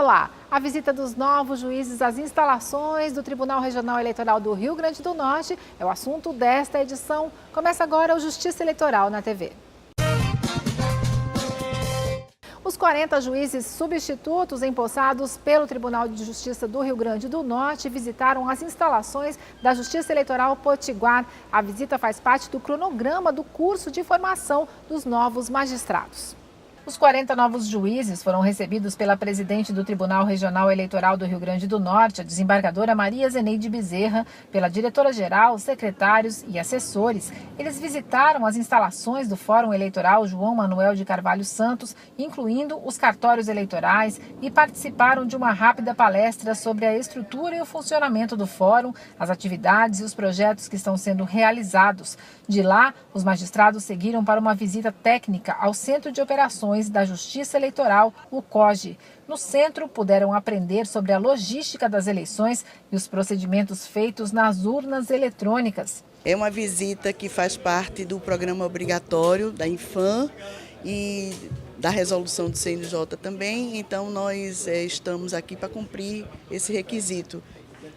Olá! A visita dos novos juízes às instalações do Tribunal Regional Eleitoral do Rio Grande do Norte é o assunto desta edição. Começa agora o Justiça Eleitoral na TV. Os 40 juízes substitutos empossados pelo Tribunal de Justiça do Rio Grande do Norte visitaram as instalações da Justiça Eleitoral Potiguar. A visita faz parte do cronograma do curso de formação dos novos magistrados. Os 40 novos juízes foram recebidos pela presidente do Tribunal Regional Eleitoral do Rio Grande do Norte, a desembargadora Maria Zeneide Bezerra, pela diretora-geral, secretários e assessores. Eles visitaram as instalações do Fórum Eleitoral João Manuel de Carvalho Santos, incluindo os cartórios eleitorais, e participaram de uma rápida palestra sobre a estrutura e o funcionamento do Fórum, as atividades e os projetos que estão sendo realizados. De lá, os magistrados seguiram para uma visita técnica ao Centro de Operações da Justiça Eleitoral, o COGE. No centro, puderam aprender sobre a logística das eleições e os procedimentos feitos nas urnas eletrônicas. É uma visita que faz parte do programa obrigatório da Infam e da resolução do CNJ também, então nós estamos aqui para cumprir esse requisito.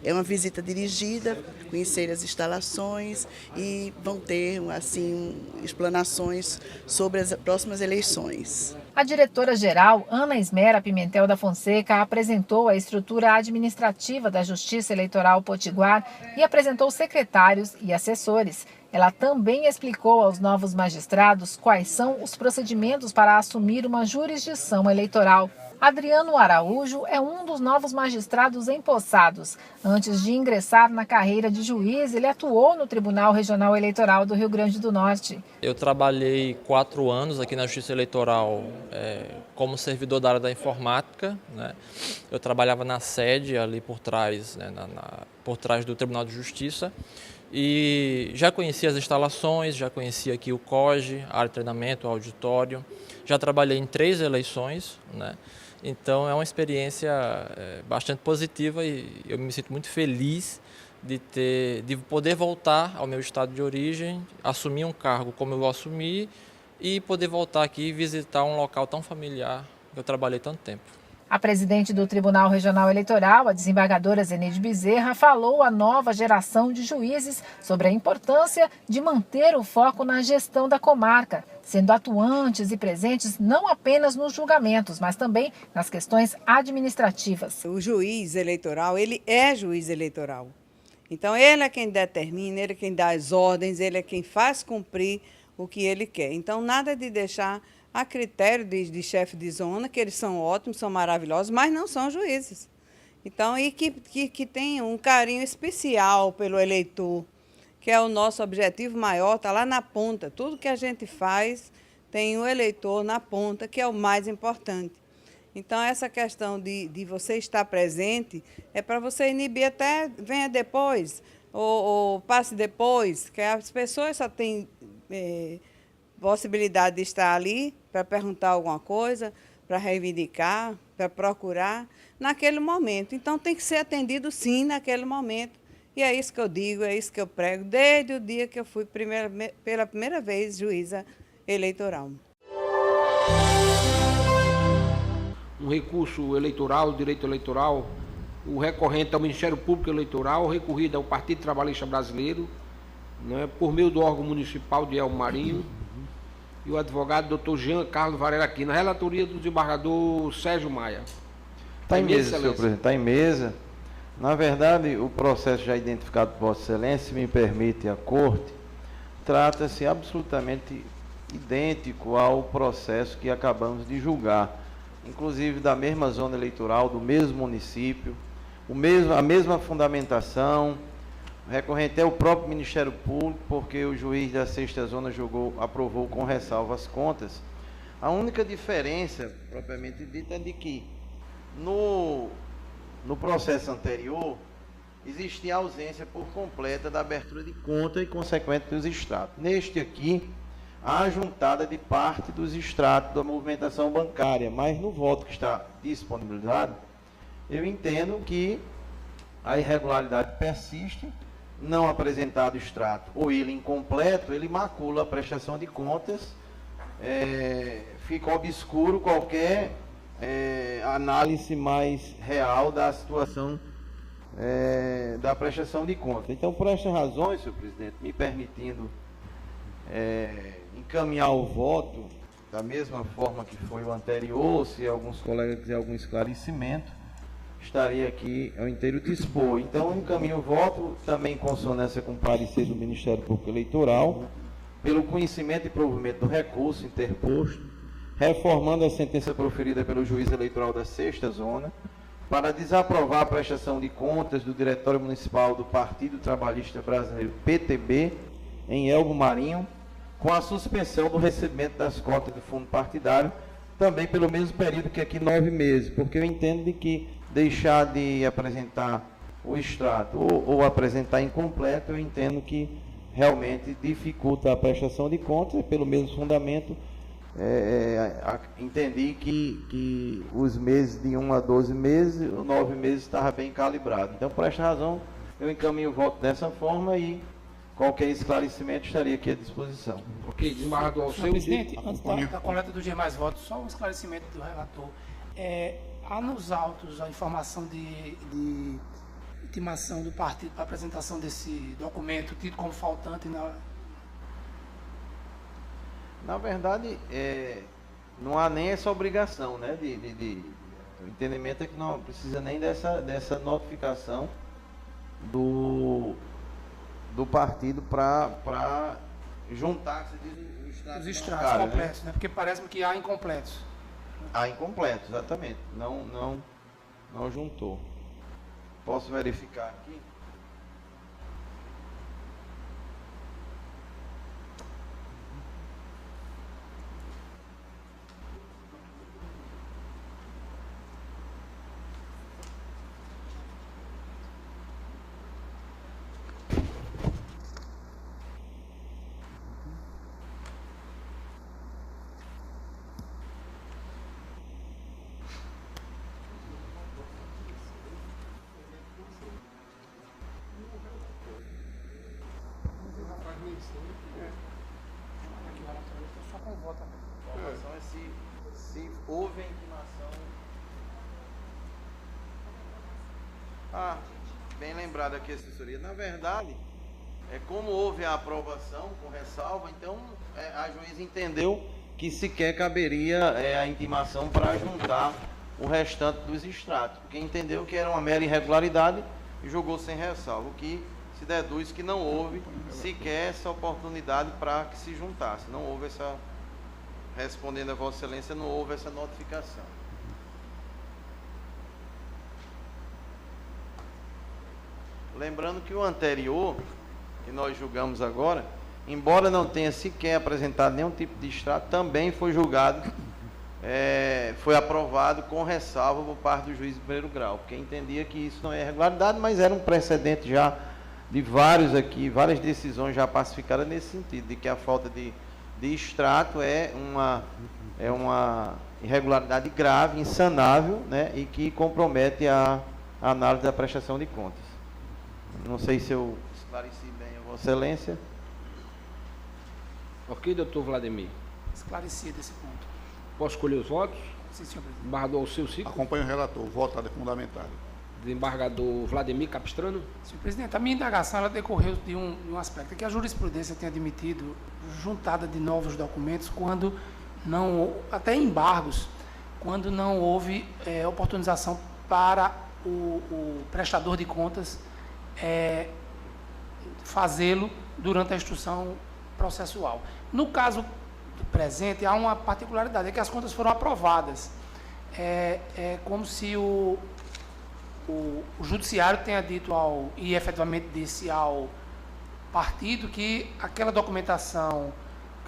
É uma visita dirigida, conhecer as instalações e vão ter assim, explanações sobre as próximas eleições. A diretora-geral, Ana Esmera Pimentel da Fonseca, apresentou a estrutura administrativa da Justiça Eleitoral Potiguar e apresentou secretários e assessores. Ela também explicou aos novos magistrados quais são os procedimentos para assumir uma jurisdição eleitoral. Adriano Araújo é um dos novos magistrados empossados. Antes de ingressar na carreira de juiz, ele atuou no Tribunal Regional Eleitoral do Rio Grande do Norte. Eu trabalhei 4 anos aqui na Justiça Eleitoral como servidor da área da informática, né? Eu trabalhava na sede ali por trás, né, por trás do Tribunal de Justiça. E já conhecia as instalações, já conhecia aqui o COGE, a área de treinamento, o auditório. Já trabalhei em 3 eleições, né? Então é uma experiência bastante positiva e eu me sinto muito feliz de poder voltar ao meu estado de origem, assumir um cargo como eu vou assumir e poder voltar aqui e visitar um local tão familiar que eu trabalhei tanto tempo. A presidente do Tribunal Regional Eleitoral, a desembargadora Zeneide Bezerra, falou à nova geração de juízes sobre a importância de manter o foco na gestão da comarca, sendo atuantes e presentes não apenas nos julgamentos, mas também nas questões administrativas. O juiz eleitoral, ele é juiz eleitoral. Então, ele é quem determina, ele é quem dá as ordens, ele é quem faz cumprir o que ele quer. Então, nada de deixar a critério de chefe de zona, que eles são ótimos, são maravilhosos, mas não são juízes. Então, e que tem um carinho especial pelo eleitor, que é o nosso objetivo maior, está lá na ponta. Tudo que a gente faz tem o eleitor na ponta, que é o mais importante. Então, essa questão de você estar presente é para você inibir até venha depois, ou passe depois, que as pessoas só têm possibilidade de estar ali para perguntar alguma coisa, para reivindicar, para procurar naquele momento. Então, tem que ser atendido, sim, naquele momento. E é isso que eu digo, é isso que eu prego, desde o dia que eu fui pela primeira vez juíza eleitoral. Um recurso eleitoral, direito eleitoral, o recorrente ao Ministério Público Eleitoral, recorrido ao Partido Trabalhista Brasileiro, né, por meio do órgão municipal de Elmo Marinho, e o advogado Dr. Jean Carlos Varela Aquino, na relatoria do desembargador Sérgio Maia. Está em mesa, senhor presidente, está em mesa. Na verdade, o processo já identificado por Vossa Excelência, se me permite a Corte, trata-se absolutamente idêntico ao processo que acabamos de julgar, inclusive da mesma zona eleitoral, do mesmo município, a mesma fundamentação. O recorrente é o próprio Ministério Público, porque o juiz da 6ª Zona aprovou com ressalva as contas. A única diferença, propriamente dita, é de que no processo anterior existia ausência por completa da abertura de conta e consequente dos extratos. Neste aqui, há a juntada de parte dos extratos da movimentação bancária, mas no voto que está disponibilizado, eu entendo que a irregularidade persiste. Não apresentado extrato ou ele incompleto, ele macula a prestação de contas, fica obscuro qualquer análise mais real da situação da prestação de contas. Então, por estas razões, senhor presidente, me permitindo encaminhar o voto da mesma forma que foi o anterior, se alguns colegas quiserem algum esclarecimento, estaria aqui ao inteiro dispor. Então, eu encaminho o voto também em consonância com o parecer do Ministério Público Eleitoral, pelo conhecimento e provimento do recurso interposto, reformando a sentença proferida pelo juiz eleitoral da 6ª Zona, para desaprovar a prestação de contas do Diretório Municipal do Partido Trabalhista Brasileiro, PTB, em Elbo Marinho, com a suspensão do recebimento das cotas do fundo partidário, também pelo mesmo período que aqui 9 meses, porque eu entendo de que deixar de apresentar o extrato ou apresentar incompleto, eu entendo que realmente dificulta a prestação de contas, pelo mesmo fundamento, entendi que os meses de 1 a 12 meses, os 9 meses estava bem calibrado. Então, por esta razão, eu encaminho o voto dessa forma e qualquer esclarecimento estaria aqui à disposição. Ok, desembargador Alceu. Senhor presidente, antes da coleta dos demais votos, só um esclarecimento do relator. Há nos autos a informação de intimação do partido para apresentação desse documento, tido como faltante Na verdade, não há nem essa obrigação, né? O entendimento é que não precisa nem dessa notificação do partido para juntar os extratos completos, né? Porque parece-me que há incompletos. Há incompletos, exatamente. Não juntou. Posso verificar aqui? Só com voto também. A informação é se houve a intimação. Bem lembrado aqui a assessoria. Na verdade, como houve a aprovação com ressalva, então a juíza entendeu que sequer caberia a intimação para juntar o restante dos extratos, porque entendeu que era uma mera irregularidade e julgou sem ressalva, o que se deduz que não houve sequer essa oportunidade para que se juntasse. Não houve respondendo a Vossa Excelência, não houve essa notificação. Lembrando que o anterior, que nós julgamos agora, embora não tenha sequer apresentado nenhum tipo de extrato, também foi julgado, foi aprovado com ressalva por parte do juiz de primeiro grau, porque entendia que isso não é irregularidade, mas era um precedente já de várias decisões já pacificadas nesse sentido, de que a falta de extrato é uma irregularidade grave, insanável, né, e que compromete a análise da prestação de contas. Não sei se eu esclareci bem a Vossa Excelência. Ok, doutor Vladimir. Esclarecido esse ponto. Posso escolher os votos? Sim, senhor presidente. Desembargador Alceu Cico. Acompanho o relator, o voto está fundamentado. Desembargador Vladimir Capistrano. Senhor presidente, a minha indagação ela decorreu de um aspecto, que a jurisprudência tem admitido juntada de novos documentos quando não, até embargos, quando não houve oportunização para o prestador de contas fazê-lo durante a instrução processual. No caso presente, há uma particularidade, é que as contas foram aprovadas. É como se o judiciário tenha dito e efetivamente disse ao partido que aquela documentação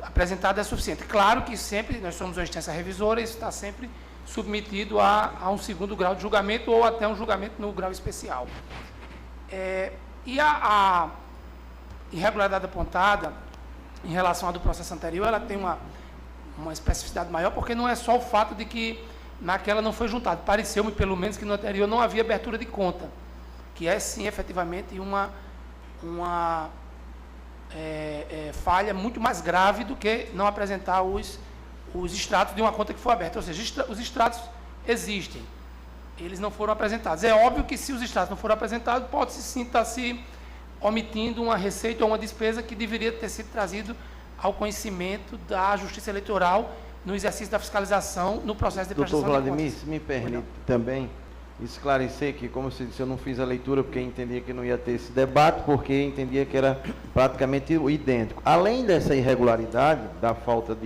apresentada é suficiente. Claro que sempre, nós somos uma instância revisora, isso está sempre submetido a um segundo grau de julgamento ou até um julgamento no grau especial. E a irregularidade apontada em relação à do processo anterior, ela tem uma especificidade maior, porque não é só o fato de que naquela não foi juntado. Pareceu-me, pelo menos, que no anterior não havia abertura de conta, que é, sim, efetivamente, uma falha muito mais grave do que não apresentar os extratos de uma conta que foi aberta. Ou seja, os extratos existem. Eles não foram apresentados. É óbvio que se os extratos não foram apresentados, pode-se sim estar se omitindo uma receita ou uma despesa que deveria ter sido trazido ao conhecimento da Justiça Eleitoral no exercício da fiscalização, no processo de prestação de contas. Doutor Vladimir, se me permite também esclarecer que, como você disse, eu não fiz a leitura porque entendia que não ia ter esse debate, porque entendia que era praticamente idêntico. Além dessa irregularidade, da falta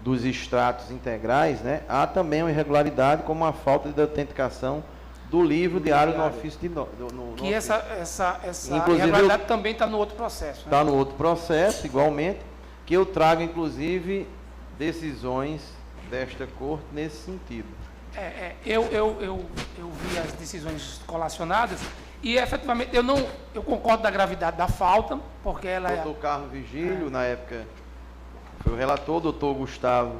dos extratos integrais, né, há também uma irregularidade como a falta de autenticação do livro diário no ofício de que essa irregularidade também está no outro processo. Está no outro processo, igualmente, que eu trago, inclusive, decisões desta corte nesse sentido. Eu vi as decisões colacionadas e, efetivamente, eu concordo da gravidade da falta, porque ela doutor Carlos Vigílio, na época, foi o relator, doutor Gustavo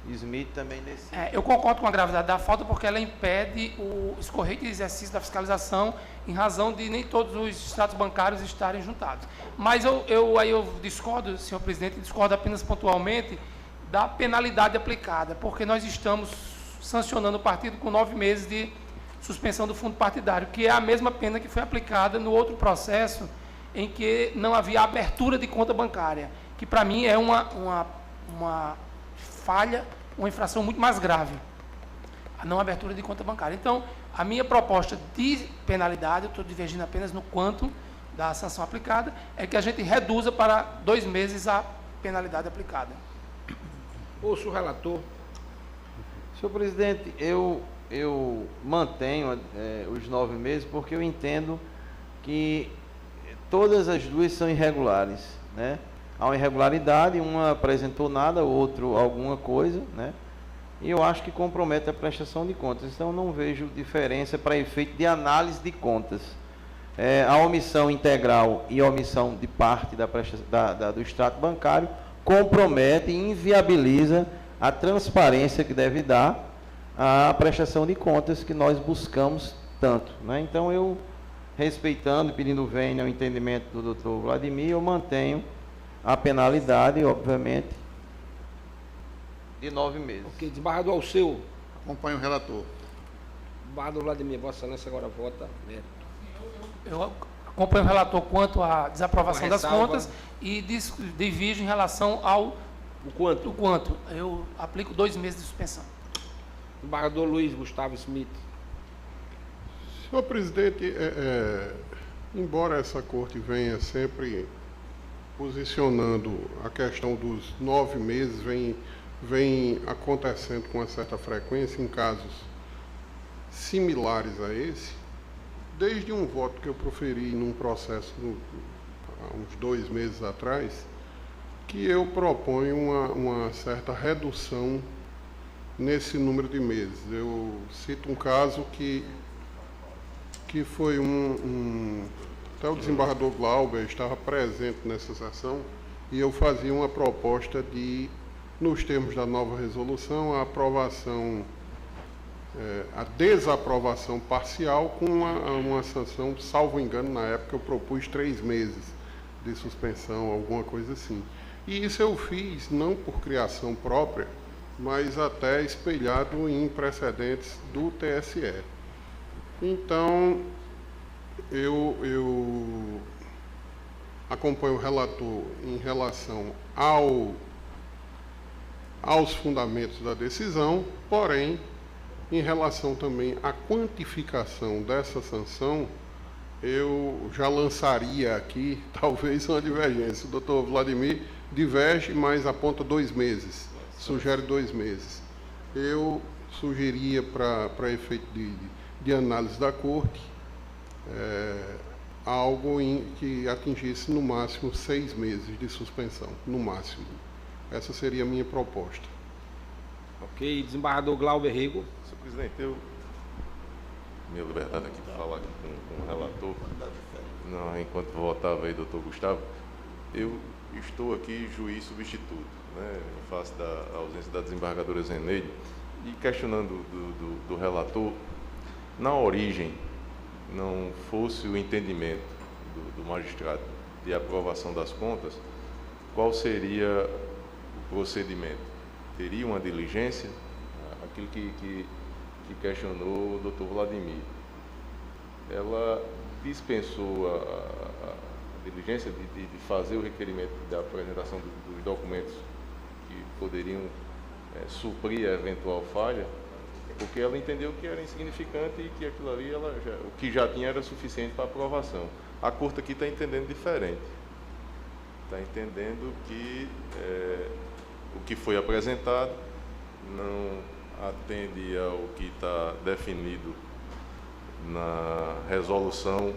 Smith também nesse... eu concordo com a gravidade da falta, porque ela impede o escorreito exercício da fiscalização em razão de nem todos os extratos bancários estarem juntados. Mas aí eu discordo, senhor presidente, discordo apenas pontualmente da penalidade aplicada, porque nós estamos sancionando o partido com 9 meses de suspensão do fundo partidário, que é a mesma pena que foi aplicada no outro processo em que não havia abertura de conta bancária, que para mim é uma falha, uma infração muito mais grave, a não abertura de conta bancária. Então, a minha proposta de penalidade, eu estou divergindo apenas no quanto da sanção aplicada, é que a gente reduza para 2 meses a penalidade aplicada. Ouço o relator. Senhor presidente, eu mantenho os 9 meses porque eu entendo que todas as duas são irregulares, né? Há uma irregularidade, uma apresentou nada, o outro alguma coisa, né? E eu acho que compromete a prestação de contas. Então, não vejo diferença para efeito de análise de contas. A omissão integral e a omissão de parte do extrato bancário compromete e inviabiliza a transparência que deve dar à prestação de contas que nós buscamos tanto, né? Então, eu, respeitando e pedindo vênia ao entendimento do doutor Vladimir, eu mantenho a penalidade, obviamente, de 9 meses. Ok, desembargador Alceu. Acompanho o relator. Desembargador Vladimir, Vossa Excelência agora vota. Eu acompanho o relator quanto à desaprovação das contas e divido em relação ao... O quanto? O quanto. Eu aplico 2 meses de suspensão. Desembargador Luiz Gustavo Smith. Senhor presidente, embora essa corte venha sempre posicionando a questão dos 9 meses, vem acontecendo com uma certa frequência em casos similares a esse, desde um voto que eu proferi num processo há uns 2 meses atrás, que eu proponho uma certa redução nesse número de meses. Eu cito um caso que foi até o desembargador Glauber estava presente nessa sessão e eu fazia uma proposta de, nos termos da nova resolução, a aprovação, a desaprovação parcial com uma sanção, salvo engano, na época eu propus 3 meses de suspensão, alguma coisa assim. E isso eu fiz não por criação própria, mas até espelhado em precedentes do TSE. Então, eu acompanho o relator em relação aos fundamentos da decisão, porém, em relação também à quantificação dessa sanção, eu já lançaria aqui, talvez, uma divergência. O doutor Vladimir diverge, mas aponta 2 meses, sugere 2 meses. Eu sugeriria, para efeito de análise da corte, algo que atingisse no máximo 6 meses de suspensão, no máximo. Essa seria a minha proposta. Ok, desembargador Glauber Rego. Senhor presidente, minha liberdade aqui para falar com o relator, enquanto votava aí, doutor Gustavo, eu estou aqui juiz substituto, né, em face da ausência da desembargadora Zeneide, e questionando do relator, na origem, não fosse o entendimento do magistrado de aprovação das contas, qual seria o procedimento? Teria uma diligência? Aquilo que questionou o doutor Vladimir. Ela dispensou a diligência de fazer o requerimento da apresentação dos documentos que poderiam suprir a eventual falha, porque ela entendeu que era insignificante e que aquilo ali, o que já tinha era suficiente para aprovação. A Corte aqui está entendendo diferente. Está entendendo que o que foi apresentado não atende ao que está definido na resolução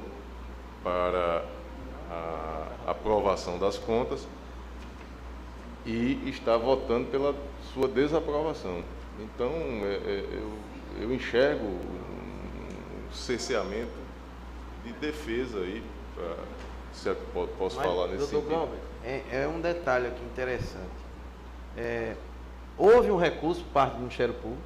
para a aprovação das contas e está votando pela sua desaprovação. Então, eu enxergo um cerceamento de defesa aí, se é que posso falar nesse sentido. Doutor Glauber, é um detalhe aqui interessante. Houve um recurso por parte do Ministério Público.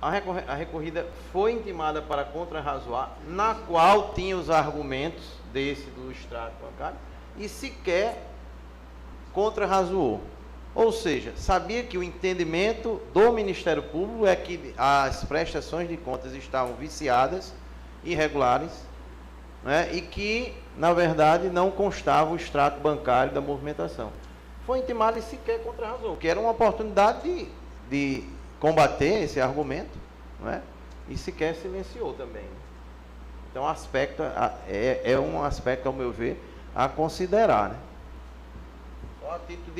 A recorrida foi intimada para contrarrazoar, na qual tinha os argumentos do extrato bancário, e sequer contrarrazoou. Ou seja, sabia que o entendimento do Ministério Público é que as prestações de contas estavam viciadas, irregulares, né, e que, na verdade, não constava o extrato bancário da movimentação. Foi intimado e sequer contrarrazou, que era uma oportunidade de combater esse argumento, não é? E sequer silenciou também. Então, é um aspecto, ao meu ver, a considerar, né? Só a título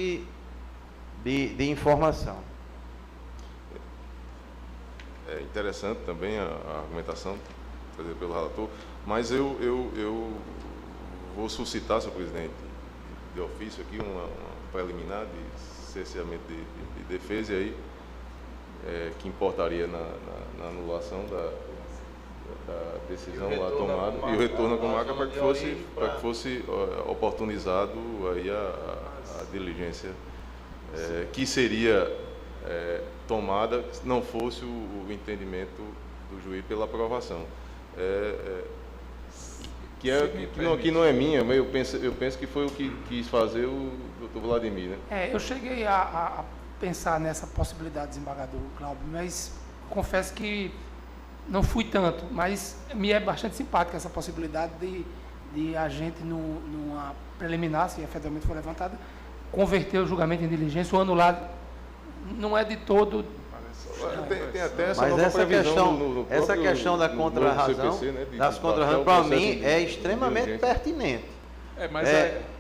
de informação. É interessante também a argumentação trazida pelo relator, mas eu vou suscitar, senhor presidente, de ofício aqui, uma preliminar de cerceamento de defesa, e aí que importaria na anulação da decisão lá tomada e o retorno à comarca para que fosse oportunizado aí a diligência que seria tomada se não fosse o entendimento do juiz pela aprovação. Que não é minha, mas eu penso que foi o que quis fazer o doutor Vladimir, né? Eu cheguei a pensar nessa possibilidade, desembargador Glauber, mas confesso que não fui tanto, mas me é bastante simpática essa possibilidade de a gente, numa preliminar, se efetivamente for levantada, converter o julgamento em diligência ou anular. Não é de todo... Tem até essa mas nova previsão essa questão da contrarrazão, CPC, né, das contrarrazões, para mim, é extremamente pertinente.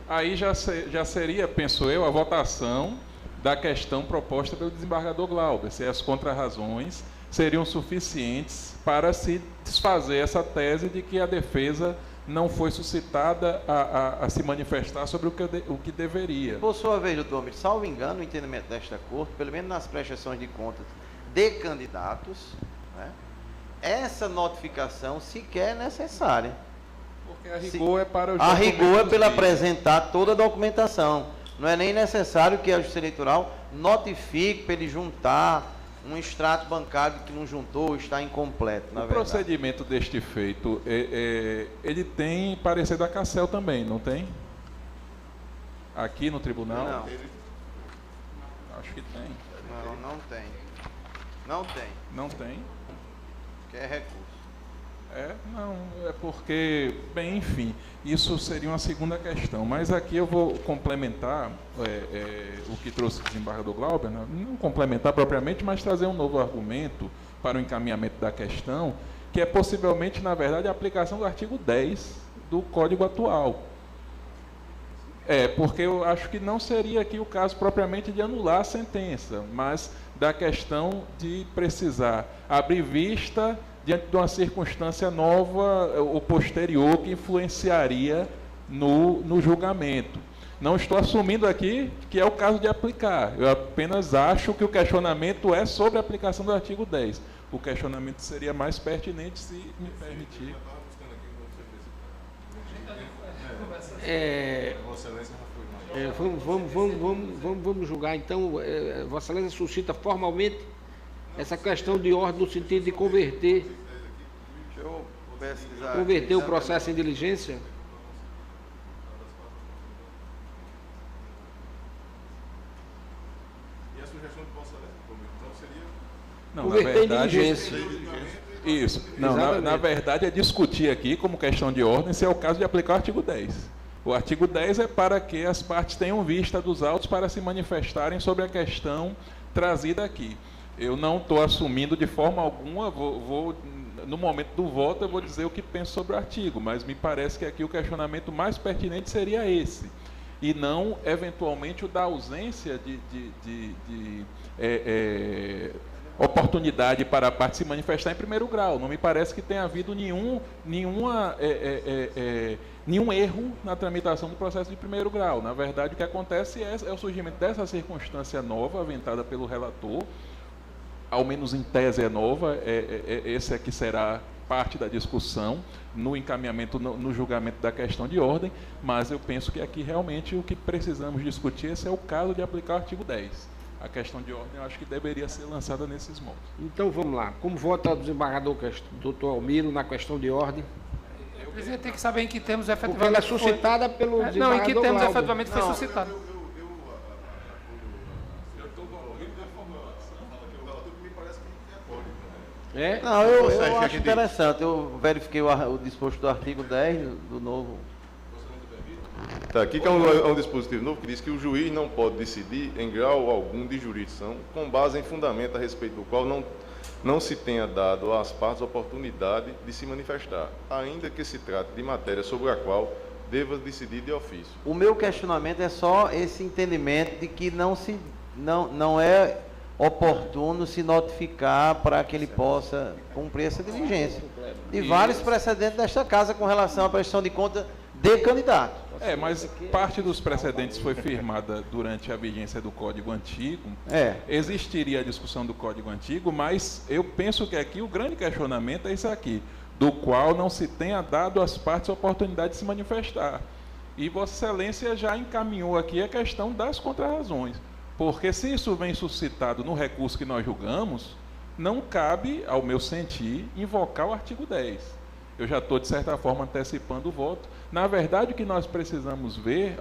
Aí já seria, penso eu, a votação da questão proposta pelo desembargador Glauber, se as contrarrazões seriam suficientes para se desfazer essa tese de que a defesa não foi suscitada a se manifestar sobre o que deveria. Por sua vez, doutor Almir, salvo engano, o entendimento desta Corte, pelo menos nas prestações de contas de candidatos, né, essa notificação sequer é necessária. Porque a rigor é para os a rigor é pelo apresentar toda a documentação. Não é nem necessário que a Justiça Eleitoral notifique para ele juntar um extrato bancário que não juntou, está incompleto. O procedimento deste feito, ele tem parecer da Cassel também, não tem? Aqui no tribunal? Não. Acho que tem. Não tem. Não tem. Não tem? Que é recurso. Não, é porque, bem, enfim, isso seria uma segunda questão, mas aqui eu vou complementar o que trouxe o desembargador Glauber, não complementar propriamente, mas trazer um novo argumento para o encaminhamento da questão, que é possivelmente, na verdade, a aplicação do artigo 10 do Código atual. Porque eu acho que não seria aqui o caso propriamente de anular a sentença, mas da questão de precisar abrir vista diante de uma circunstância nova ou posterior que influenciaria no julgamento. Não estou assumindo aqui que é o caso de aplicar, eu apenas acho que o questionamento é sobre a aplicação do artigo 10. O questionamento seria mais pertinente se me permitir. Vamos julgar, então, Vossa Excelência suscita formalmente essa questão de ordem no sentido de converter o processo em diligência. Não, converter verdade, diligência. Isso. Não, na verdade é discutir aqui, como questão de ordem, se é o caso de aplicar o artigo 10. O artigo 10 é para que as partes tenham vista dos autos para se manifestarem sobre a questão trazida aqui. Eu não estou assumindo de forma alguma, no momento do voto eu vou dizer o que penso sobre o artigo, mas me parece que aqui o questionamento mais pertinente seria esse, e não, eventualmente, o da ausência de oportunidade para a parte se manifestar em primeiro grau. Não me parece que tenha havido nenhum erro na tramitação do processo de primeiro grau. Na verdade, o que acontece é o surgimento dessa circunstância nova, aventada pelo relator, ao menos em tese é nova, esse aqui será parte da discussão no encaminhamento, no julgamento da questão de ordem, mas eu penso que aqui realmente o que precisamos discutir esse é o caso de aplicar o artigo 10. A questão de ordem eu acho que deveria ser lançada nesses moldes. Então vamos lá. Como vota o desembargador doutor Almiro na questão de ordem? O presidente tem que saber em que termos efetivamente... Porque ela é suscitada pelo desembargador. Não, em que termos Glauber. efetivamente foi suscitado. Não, eu acho interessante. Eu verifiquei o disposto do artigo 10 do novo. Tá, aqui que é um dispositivo novo que diz que o juiz não pode decidir em grau algum de jurisdição com base em fundamento a respeito do qual não se tenha dado às partes oportunidade de se manifestar, ainda que se trate de matéria sobre a qual deva decidir de ofício. O meu questionamento é só esse entendimento de que não é oportuno se notificar para que ele possa cumprir essa diligência. E vários precedentes desta casa com relação à prestação de conta de candidato. Mas parte dos precedentes foi firmada durante a vigência do Código Antigo. Existiria a discussão do Código Antigo, mas eu penso que aqui o grande questionamento é isso aqui, do qual não se tenha dado às partes a oportunidade de se manifestar. E Vossa Excelência já encaminhou aqui a questão das contrarrazões, porque se isso vem suscitado no recurso que nós julgamos, não cabe, ao meu sentir, invocar o artigo 10. Eu já estou, de certa forma, antecipando o voto. Na verdade, o que nós precisamos ver,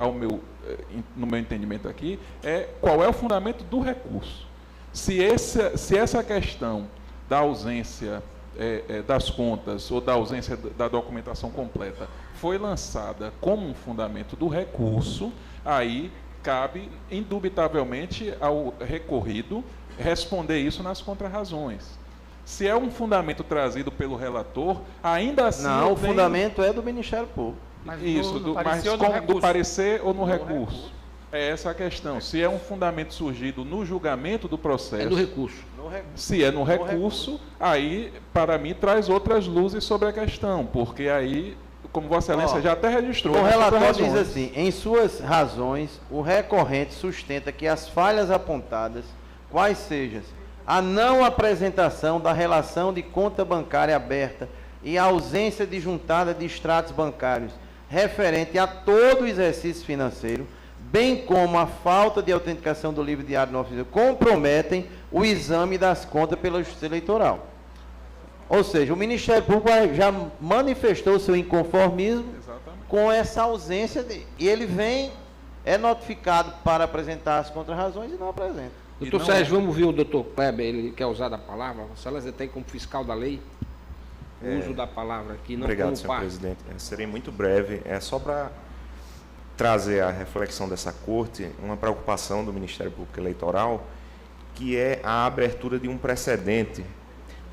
no meu entendimento aqui, é qual é o fundamento do recurso. Se essa questão da ausência das contas ou da ausência da documentação completa foi lançada como um fundamento do recurso, aí cabe, indubitavelmente, ao recorrido responder isso nas contrarrazões. Se é um fundamento trazido pelo relator, ainda assim... Não, o fundamento é do Ministério Público. Mas do parecer ou no recurso? É essa a questão. Se é um fundamento surgido no julgamento do processo... É no recurso. Se é no recurso, aí, para mim, traz outras luzes sobre a questão, porque aí, como Vossa Excelência já até registrou... O relator diz assim, em suas razões, o recorrente sustenta que as falhas apontadas, quais sejam a não apresentação da relação de conta bancária aberta e a ausência de juntada de extratos bancários referente a todo o exercício financeiro, bem como a falta de autenticação do livro diário no ofício, comprometem o exame das contas pela Justiça Eleitoral. Ou seja, o Ministério Público já manifestou seu inconformismo com essa ausência, e ele é notificado para apresentar as contrarrazões e não apresenta. Doutor Sérgio, vamos ouvir o doutor Kleber, ele quer usar da palavra. Vossa Excelência tem como fiscal da lei o uso da palavra aqui, não obrigado, como senhor parte. presidente. Serei muito breve. É só para trazer à reflexão dessa corte uma preocupação do Ministério Público Eleitoral, que é a abertura de um precedente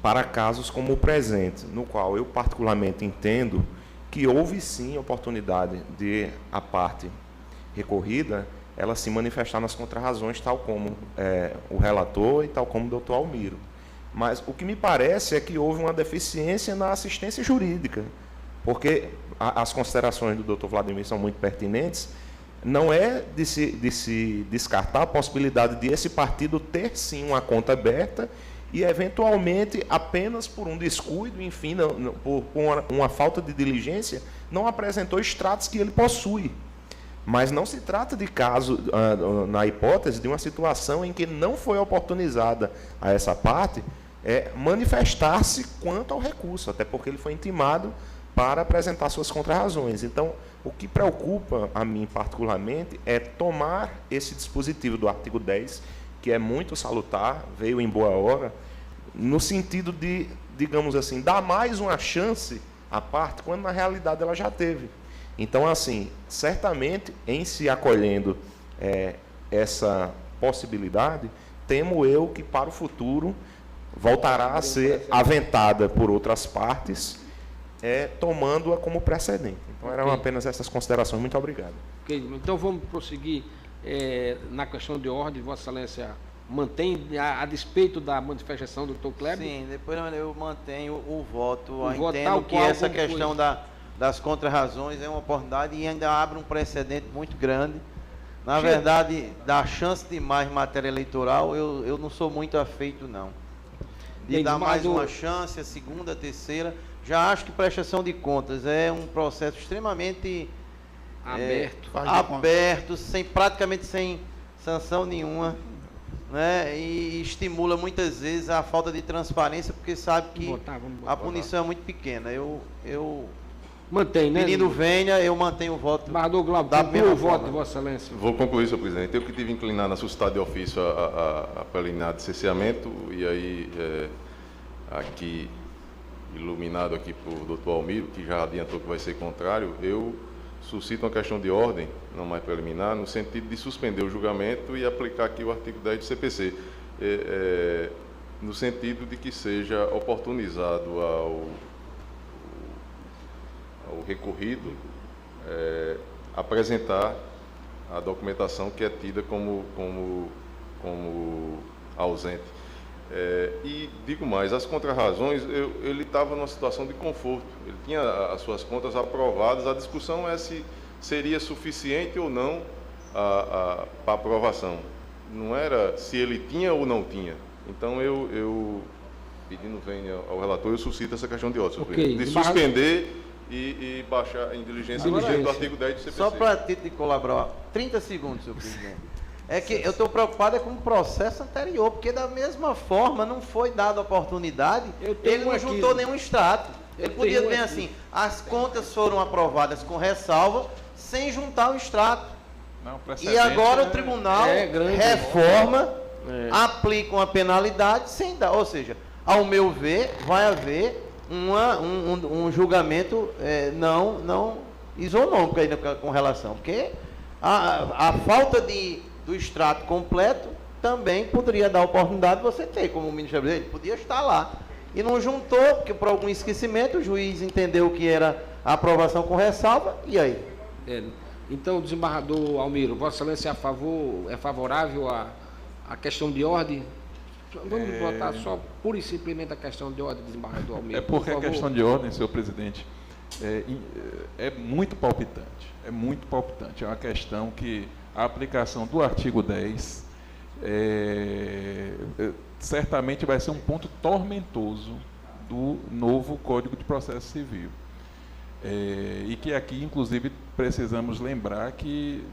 para casos como o presente, no qual eu particularmente entendo que houve sim oportunidade de a parte recorrida ela se manifestar nas contrarrazões, tal como o relator e tal como o doutor Almiro. Mas o que me parece é que houve uma deficiência na assistência jurídica, porque as considerações do doutor Vladimir são muito pertinentes. Não é de se descartar a possibilidade de esse partido ter sim uma conta aberta e, eventualmente, apenas por um descuido, enfim, por uma falta de diligência, não apresentou extratos que ele possui. Mas não se trata de caso, na hipótese, de uma situação em que não foi oportunizada a essa parte manifestar-se quanto ao recurso, até porque ele foi intimado para apresentar suas contrarrazões. Então, o que preocupa a mim particularmente é tomar esse dispositivo do artigo 10, que é muito salutar, veio em boa hora, no sentido de, digamos assim, dar mais uma chance à parte, quando na realidade ela já teve. Então, assim, certamente, em se acolhendo essa possibilidade, temo eu que para o futuro voltará a ser aventada por outras partes, tomando-a como precedente. Então, eram apenas essas considerações. Muito obrigado. Ok, então vamos prosseguir na questão de ordem. Vossa Excelência mantém, a despeito da manifestação do Dr. Kleber? Sim, depois eu mantenho o voto. Eu voto entendo que essa questão das contrarrazões é uma oportunidade e ainda abre um precedente muito grande. Na verdade, da chance de mais matéria eleitoral, eu não sou muito afeito, não. De dar mais uma chance, a segunda, a terceira. Já acho que prestação de contas é um processo extremamente aberto, praticamente sem sanção nenhuma, né? E estimula muitas vezes a falta de transparência, porque sabe que a punição é muito pequena. Eu mantém, né? Menino venha, eu mantenho o voto. Embargador Glauco, conclua o voto de Vossa Excelência. Vou concluir, senhor presidente. Eu que tive inclinado na suscitada de ofício a preliminar de cerceamento, e aí aqui, iluminado aqui por doutor Almiro, que já adiantou que vai ser contrário, eu suscito uma questão de ordem, não mais preliminar, no sentido de suspender o julgamento e aplicar aqui o artigo 10 do CPC, no sentido de que seja oportunizado ao recorrido apresentar a documentação que é tida como ausente. E digo mais, as contrarrazões, ele estava numa situação de conforto, ele tinha as suas contas aprovadas, a discussão é se seria suficiente ou não para aprovação, não era se ele tinha ou não tinha. Então eu pedindo venha ao relator, eu suscito essa questão de ordem, de suspender e baixar em diligência do artigo 10 do CPC. Só para título de colaborar, 30 segundos, senhor presidente. É que eu estou preocupado com o processo anterior, porque da mesma forma não foi dada oportunidade, ele não juntou nenhum extrato. Ele podia dizer assim, as contas foram aprovadas com ressalva, sem juntar o extrato. Não, e agora o tribunal reforma, aplica uma penalidade sem dar. Ou seja, ao meu ver, vai haver um julgamento não isonômico ainda com relação, porque a falta do extrato completo também poderia dar a oportunidade de você ter, como o Ministério dele podia estar lá. E não juntou, porque por algum esquecimento o juiz entendeu que era a aprovação com ressalva, e aí? Então, desembargador Almiro, Vossa Excelência é favorável à questão de ordem? Vamos votar só pura e simplesmente a questão de ordem, desembargador Almiro. Porque a questão de ordem, senhor presidente, é muito palpitante. É muito palpitante. É uma questão que a aplicação do artigo 10 certamente vai ser um ponto tormentoso do novo Código de Processo Civil. E que aqui, inclusive, precisamos lembrar que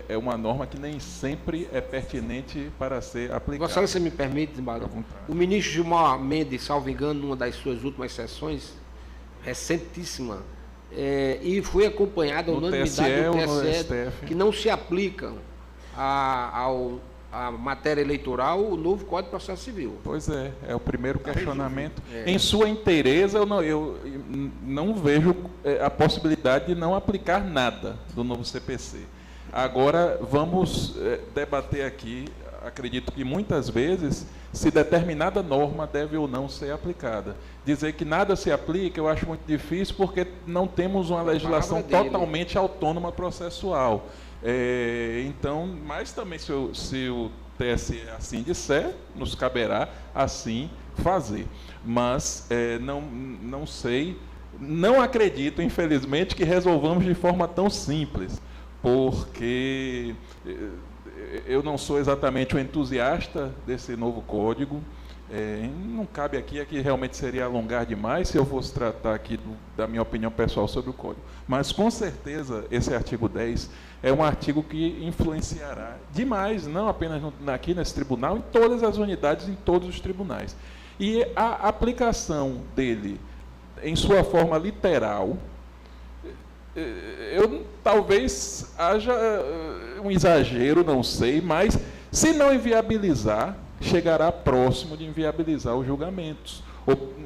é uma norma que nem sempre é pertinente para ser aplicada. Vossa Excelência me permite, desembargador? O ministro Gilmar Mendes, salvo engano, numa das suas últimas sessões, recentíssima, e foi acompanhada a unanimidade do TSE, que não se aplica a matéria eleitoral, o novo Código de Processo Civil. Pois é o primeiro questionamento. Em sua inteireza, eu não vejo a possibilidade de não aplicar nada do novo CPC. Agora, vamos debater aqui, acredito que muitas vezes, se determinada norma deve ou não ser aplicada. Dizer que nada se aplica, eu acho muito difícil, porque não temos uma legislação totalmente autônoma processual. Então, mas também se o TSE assim disser, nos caberá assim fazer. Mas não sei, não acredito, infelizmente, que resolvamos de forma tão simples, porque eu não sou exatamente um entusiasta desse novo código. Não cabe aqui realmente seria alongar demais se eu fosse tratar aqui da minha opinião pessoal sobre o código. Mas, com certeza, esse artigo 10 é um artigo que influenciará demais, não apenas aqui nesse tribunal, em todas as unidades, em todos os tribunais. E a aplicação dele, em sua forma literal, talvez haja um exagero, não sei, mas se não inviabilizar, chegará próximo de inviabilizar os julgamentos.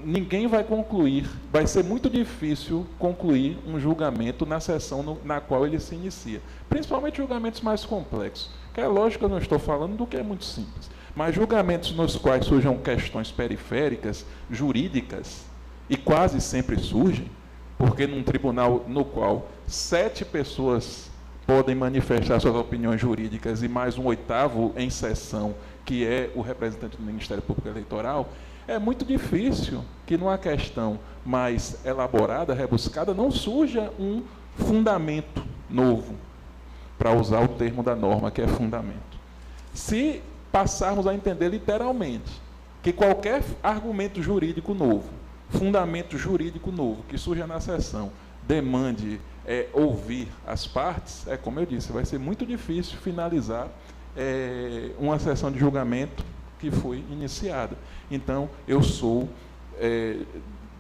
Ninguém vai concluir, vai ser muito difícil concluir um julgamento na sessão na qual ele se inicia. Principalmente julgamentos mais complexos. Que é lógico que eu não estou falando do que é muito simples. Mas julgamentos nos quais surjam questões periféricas, jurídicas, e quase sempre surgem, porque num tribunal no qual 7 pessoas podem manifestar suas opiniões jurídicas e mais um 8º em sessão, que é o representante do Ministério Público Eleitoral, é muito difícil que numa questão mais elaborada, rebuscada, não surja um fundamento novo, para usar o termo da norma, que é fundamento. Se passarmos a entender literalmente que qualquer argumento jurídico novo, fundamento jurídico novo que surja na sessão, demande ouvir as partes, como eu disse, vai ser muito difícil finalizar uma sessão de julgamento que foi iniciada. Então, eu sou,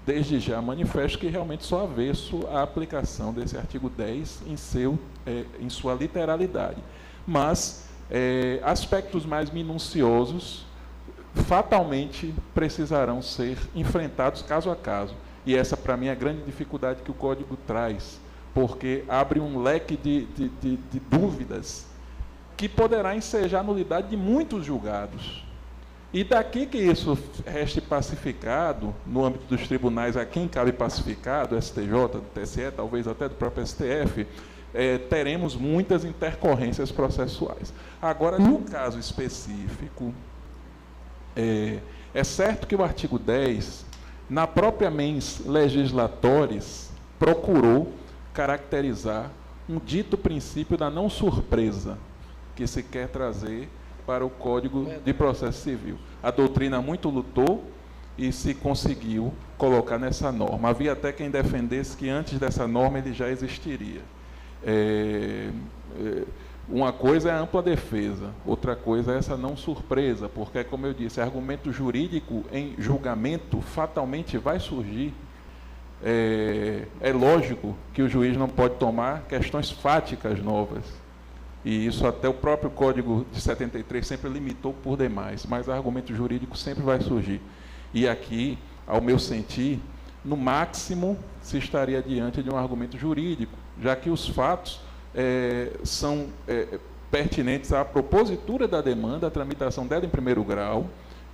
desde já, manifesto que realmente sou avesso à aplicação desse artigo 10 em sua literalidade. Mas aspectos mais minuciosos fatalmente precisarão ser enfrentados caso a caso. E essa, para mim, é a grande dificuldade que o Código traz, porque abre um leque de dúvidas que poderá ensejar a nulidade de muitos julgados. E daqui que isso reste pacificado, no âmbito dos tribunais a quem cabe pacificado, do STJ, do TSE, talvez até do próprio STF, teremos muitas intercorrências processuais. Agora, no caso específico, é certo que o artigo 10, na própria mens legislatoris, procurou caracterizar um dito princípio da não surpresa que se quer trazer para o Código de Processo Civil. A doutrina muito lutou e se conseguiu colocar nessa norma. Havia até quem defendesse que antes dessa norma ele já existiria. Uma coisa é a ampla defesa, outra coisa é essa não surpresa, porque, como eu disse, argumento jurídico em julgamento fatalmente vai surgir. É lógico que o juiz não pode tomar questões fáticas novas, e isso até o próprio Código de 73 sempre limitou por demais, mas argumento jurídico sempre vai surgir. E aqui, ao meu sentir, no máximo se estaria diante de um argumento jurídico, já que os fatos são pertinentes à propositura da demanda, à tramitação dela em primeiro grau,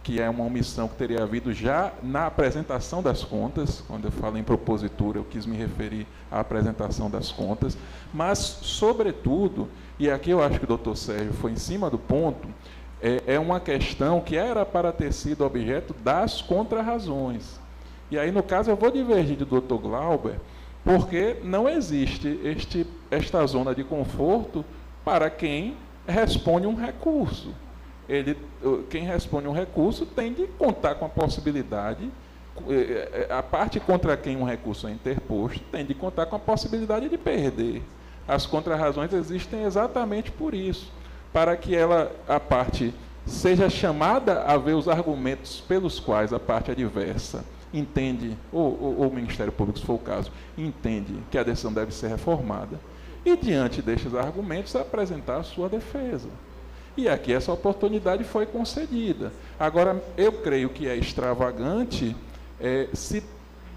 que é uma omissão que teria havido já na apresentação das contas. Quando eu falo em propositura, eu quis me referir à apresentação das contas, mas, sobretudo, e aqui eu acho que o doutor Sérgio foi em cima do ponto, é uma questão que era para ter sido objeto das contrarrazões. E aí, no caso, eu vou divergir do doutor Glauber, porque não existe esta zona de conforto para quem responde um recurso. Quem responde um recurso tem de contar com a possibilidade, a parte contra quem um recurso é interposto tem de contar com a possibilidade de perder. As contrarrazões existem exatamente por isso, para que a parte seja chamada a ver os argumentos pelos quais a parte adversa entende, ou o Ministério Público, se for o caso, entende que a decisão deve ser reformada, e, diante destes argumentos, apresentar a sua defesa. E aqui essa oportunidade foi concedida. Agora, eu creio que é extravagante se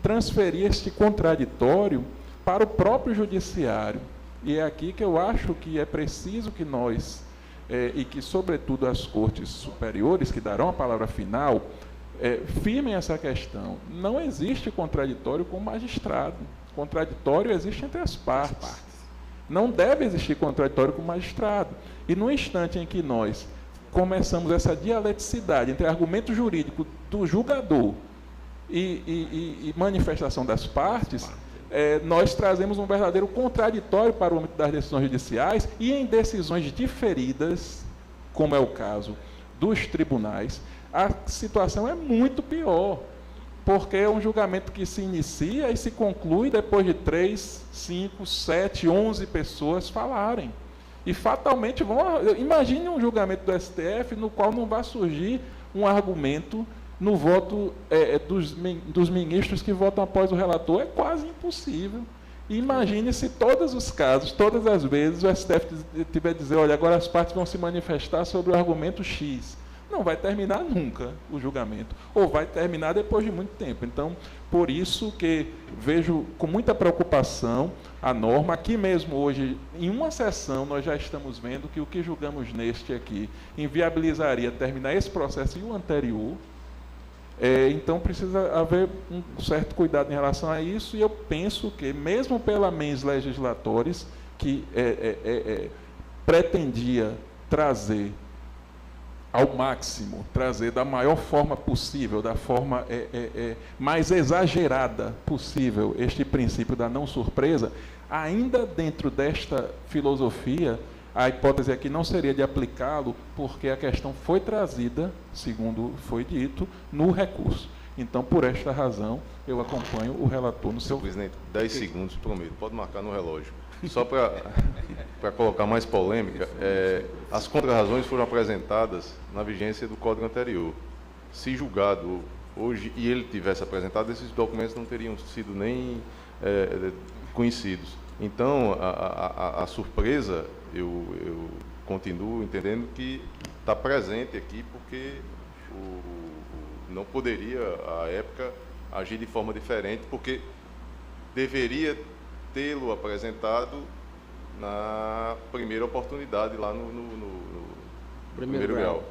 transferir este contraditório para o próprio judiciário. E é aqui que eu acho que é preciso que nós, e que, sobretudo, as cortes superiores, que darão a palavra final, firmem essa questão. Não existe contraditório com o magistrado. Contraditório existe entre as partes. Não deve existir contraditório com o magistrado. E no instante em que nós começamos essa dialeticidade entre argumento jurídico do julgador e manifestação das partes, nós trazemos um verdadeiro contraditório para o âmbito das decisões judiciais, e em decisões diferidas, como é o caso dos tribunais, a situação é muito pior, porque é um julgamento que se inicia e se conclui depois de 3, 5, 7, 11 pessoas falarem. E fatalmente imagine um julgamento do STF no qual não vai surgir um argumento no voto dos ministros que votam após o relator. É quase impossível. E imagine se todos os casos, todas as vezes, o STF tiver a dizer, olha, agora as partes vão se manifestar sobre o argumento X. não vai terminar nunca o julgamento, ou vai terminar depois de muito tempo. Então, por isso que vejo com muita preocupação a norma. Aqui mesmo hoje, em uma sessão, nós já estamos vendo que o que julgamos neste aqui inviabilizaria terminar esse processo e o anterior. Então, precisa haver um certo cuidado em relação a isso, e eu penso que, mesmo pela mens legislatores, que pretendia trazer ao máximo, trazer da maior forma possível, da forma mais exagerada possível, este princípio da não surpresa, ainda dentro desta filosofia, a hipótese aqui não seria de aplicá-lo, porque a questão foi trazida, segundo foi dito, no recurso. Então, por esta razão, eu acompanho o relator no seu... Senhor presidente, 10 segundos, prometo, pode marcar no relógio. Só para colocar mais polêmica, as contrarrazões foram apresentadas na vigência do Código anterior. Se julgado hoje e ele tivesse apresentado, esses documentos não teriam sido nem conhecidos. Então, a surpresa, eu continuo entendendo que está presente aqui, porque não poderia, à época, agir de forma diferente, porque deveria tê-lo apresentado na primeira oportunidade, lá no primeiro grau.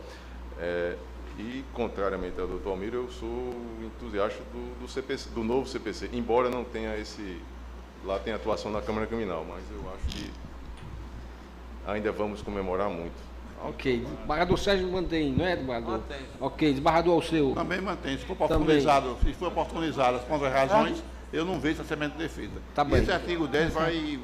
E, contrariamente ao doutor Almiro, eu sou entusiasta do CPC, do novo CPC, embora não tenha lá tem atuação na Câmara Criminal, mas eu acho que ainda vamos comemorar muito. Ok. Desembargador Sérgio mantém, não é, desembargador? Mantém. Ok. Desembargador Alceu. Também mantém. Se for oportunizado as contrarrazões, eu não vejo essa semente de defesa. Tá bem. Esse artigo 10 vai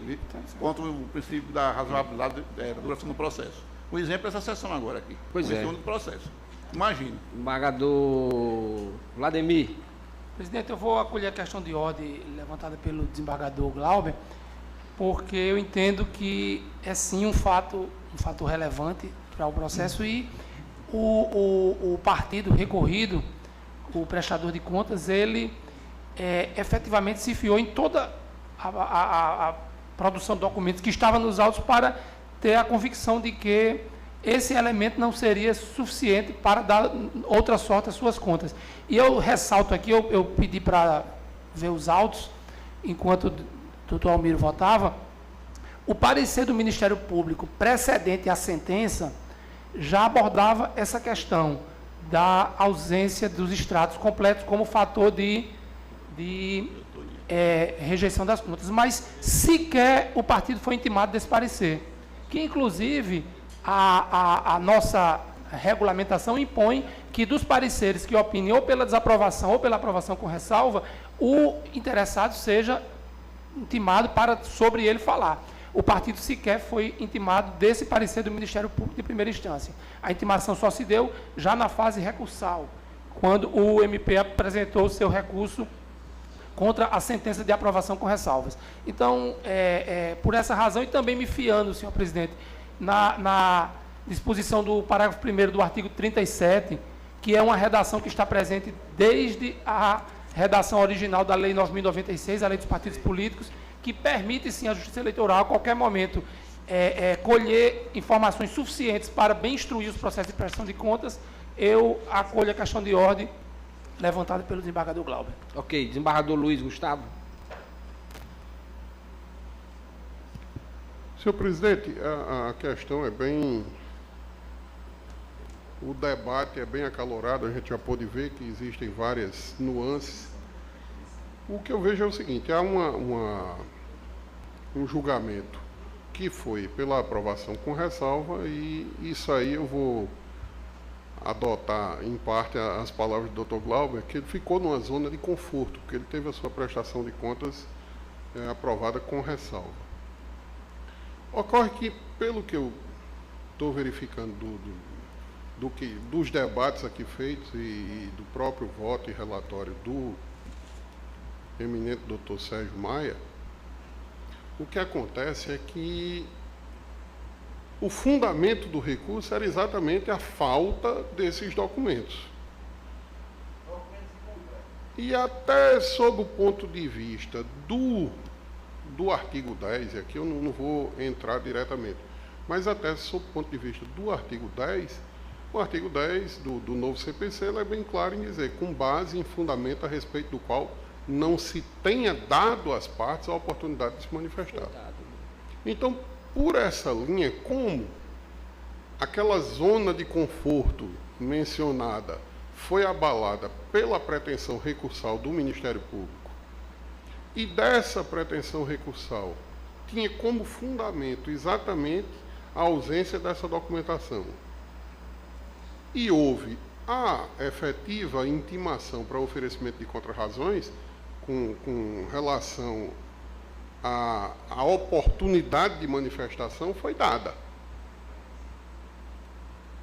contra o princípio da razoabilidade da duração do processo. O exemplo é essa sessão agora aqui. Pois é. Do processo. Imagina. Desembargador Vladimir. Presidente, eu vou acolher a questão de ordem levantada pelo desembargador Glauber, porque eu entendo que é sim um fato relevante para o processo, e o partido recorrido, o prestador de contas, ele efetivamente se fiou em toda a produção de documentos que estava nos autos para ter a convicção de que esse elemento não seria suficiente para dar outra sorte às suas contas. E eu ressalto aqui, eu pedi para ver os autos, enquanto o doutor Almiro votava, o parecer do Ministério Público precedente à sentença já abordava essa questão da ausência dos extratos completos como fator de rejeição das contas, mas sequer o partido foi intimado desse parecer, que inclusive a nossa regulamentação impõe que dos pareceres que opinem ou pela desaprovação ou pela aprovação com ressalva, o interessado seja intimado para sobre ele falar. O partido sequer foi intimado desse parecer do Ministério Público de primeira instância. A intimação só se deu já na fase recursal, quando o MP apresentou o seu recurso contra a sentença de aprovação com ressalvas. Então, por essa razão, e também me fiando, senhor presidente, na disposição do parágrafo 1º do artigo 37, que é uma redação que está presente desde a redação original da Lei 9.096, a Lei dos Partidos Políticos, que permite, sim, à Justiça Eleitoral, a qualquer momento, colher informações suficientes para bem instruir os processos de prestação de contas. Eu acolho a questão de ordem levantada pelo desembargador Glauber. Ok. Desembargador Luiz Gustavo. Senhor presidente, a questão é bem... O debate é bem acalorado, a gente já pôde ver que existem várias nuances. O que eu vejo é o seguinte, há um julgamento que foi pela aprovação com ressalva, e isso aí eu vou adotar, em parte, as palavras do Dr. Glauber, que ele ficou numa zona de conforto, porque ele teve a sua prestação de contas aprovada com ressalva. Ocorre que, pelo que eu estou verificando dos debates aqui feitos e do próprio voto e relatório do eminente doutor Sérgio Maia, o que acontece é que o fundamento do recurso era exatamente a falta desses documentos. E até sob o ponto de vista do artigo 10, e aqui eu não vou entrar diretamente, mas até sob o ponto de vista do artigo 10, O artigo 10 do novo CPC ele é bem claro em dizer, com base em fundamento a respeito do qual não se tenha dado às partes a oportunidade de se manifestar. Então, por essa linha, como aquela zona de conforto mencionada foi abalada pela pretensão recursal do Ministério Público, e dessa pretensão recursal tinha como fundamento exatamente a ausência dessa documentação, e houve a efetiva intimação para oferecimento de contrarrazões com relação à oportunidade de manifestação, foi dada.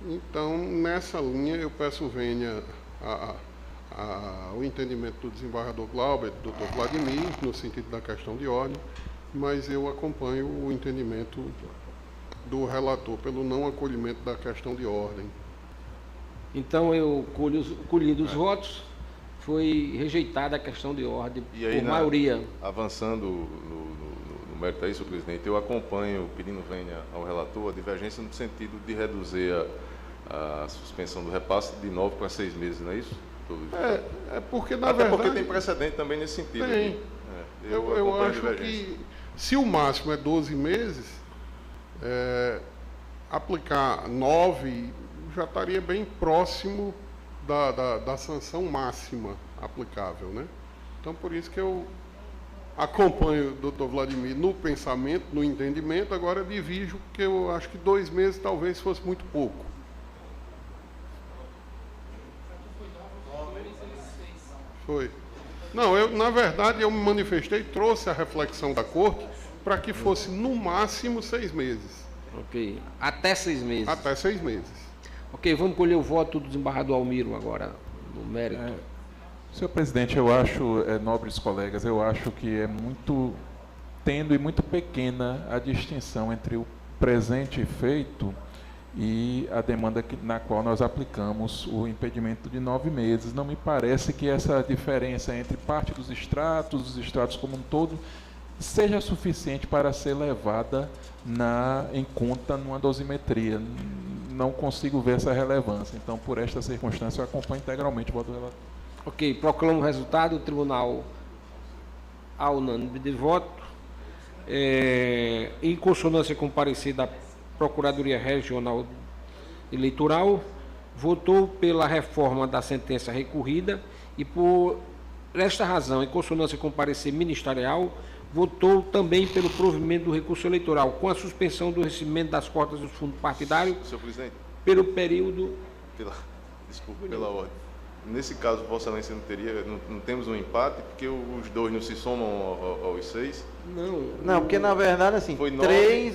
Então, nessa linha, eu peço venha o entendimento do desembargador Glauber, do Dr. Vladimir, no sentido da questão de ordem, mas eu acompanho o entendimento do relator pelo não acolhimento da questão de ordem. Então, eu colhido os votos, foi rejeitada a questão de ordem por maioria. Avançando no mérito aí, senhor presidente, eu acompanho, pedindo venha ao relator, a divergência no sentido de reduzir a suspensão do repasse de 9 para 6 meses, não é isso? É porque, na Até verdade... porque tem precedente também nesse sentido. Tem. Eu acho que, se o máximo é 12 meses, aplicar 9 já estaria bem próximo da sanção máxima aplicável, né? Então, por isso que eu acompanho o Dr. Vladimir no pensamento, no entendimento, agora divijo, porque eu acho que 2 meses talvez fosse muito pouco. Foi. Não, na verdade, eu me manifestei, trouxe a reflexão da Corte para que fosse, no máximo, 6 meses. Ok. Até 6 meses. Até 6 meses. Ok, vamos colher o voto do desembargador Almiro agora, no mérito. Senhor presidente, eu acho, nobres colegas, eu acho que é muito tênue e muito pequena a distinção entre o presente feito e a demanda na qual nós aplicamos o impedimento de 9 meses. Não me parece que essa diferença entre parte dos extratos, os extratos como um todo, seja suficiente para ser levada em conta numa dosimetria. Não consigo ver essa relevância. Então, por esta circunstância, eu acompanho integralmente o voto do relator. Ok, proclamo o resultado. O tribunal, à unânime de voto, em consonância com o parecer da Procuradoria Regional Eleitoral, votou pela reforma da sentença recorrida e, por esta razão, em consonância com o parecer ministerial, votou também pelo provimento do recurso eleitoral, com a suspensão do recebimento das cotas do fundo partidário, senhor presidente, pelo período... Desculpe, pela ordem. Nesse caso, Vossa Excelência não temos um empate, porque os dois não se somam aos 6? Não, porque na verdade, assim, 3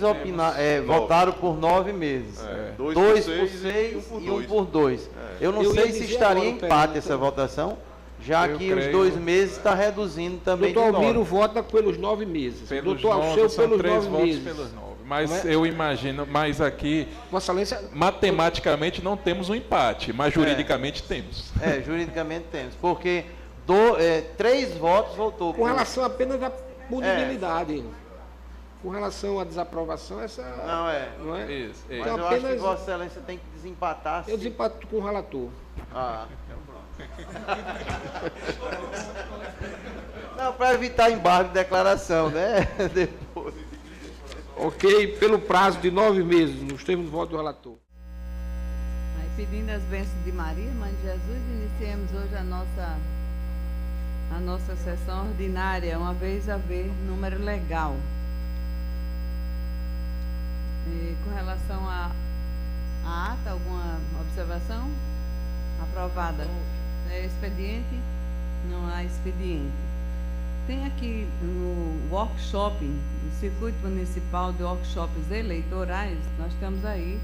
votaram por 9 meses. 2 por 6 e 1 por 2. Eu não sei se estaria em empate essa votação, já que os 2 meses está reduzindo também de 9. Doutor Almiro vota pelos 9 meses. Doutor Alceu pelos 9 meses. Pelos 9. Mas eu imagino, mas aqui, Vossa Excelência, matematicamente não temos um empate, mas juridicamente temos. Juridicamente temos, porque 3 votos votou. Com relação apenas à punibilidade. Com relação à desaprovação, essa... Não é? Isso. Mas então, eu acho que Vossa Excelência tem que desempatar. Eu desempato com o relator. Não, para evitar embargo de declaração, né? Depois. Ok, pelo prazo de 9 meses, nos termos do voto do relator. Pedindo as bênçãos de Maria, Mãe de Jesus, iniciemos hoje a nossa sessão ordinária, uma vez a ver, número legal. Com relação à ata, alguma observação? Aprovada. Expediente? Não há expediente. Tem aqui no workshop, no Circuito Municipal de Workshops Eleitorais, nós estamos aí,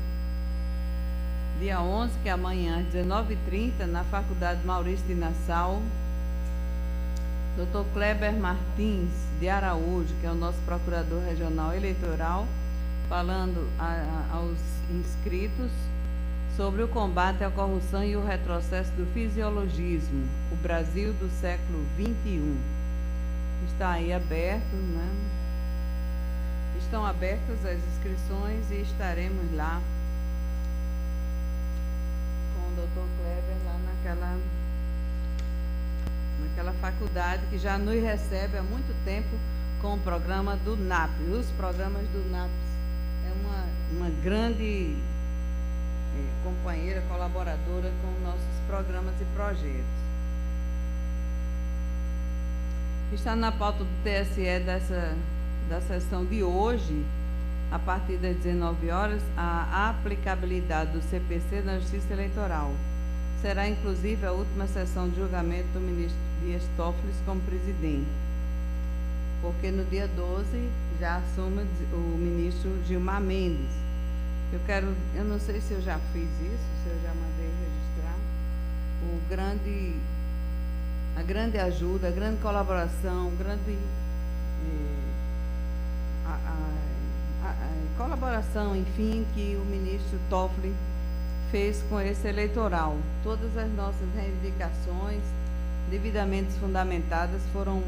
dia 11, que é amanhã, às 19h30, na Faculdade Maurício de Nassau, Dr. Kleber Martins de Araújo, que é o nosso Procurador Regional Eleitoral, falando aos inscritos sobre o combate à corrupção e o retrocesso do fisiologismo, o Brasil do século XXI. Está aí aberto, né? Estão abertas as inscrições e estaremos lá pela faculdade, que já nos recebe há muito tempo com o programa do NAP. Os programas do NAP é uma grande companheira, colaboradora com nossos programas e projetos. Está na pauta do TSE da sessão de hoje, a partir das 19 horas, a aplicabilidade do CPC na Justiça Eleitoral. Será, inclusive, a última sessão de julgamento do ministro Dias Toffoli como presidente, porque no dia 12 já assume o ministro Gilmar Mendes. Eu não sei se eu já fiz isso, se eu já mandei registrar, a grande ajuda, a grande colaboração, colaboração, enfim, que o ministro Toffoli fez com esse eleitoral. Todas as nossas reivindicações, devidamente fundamentadas, foram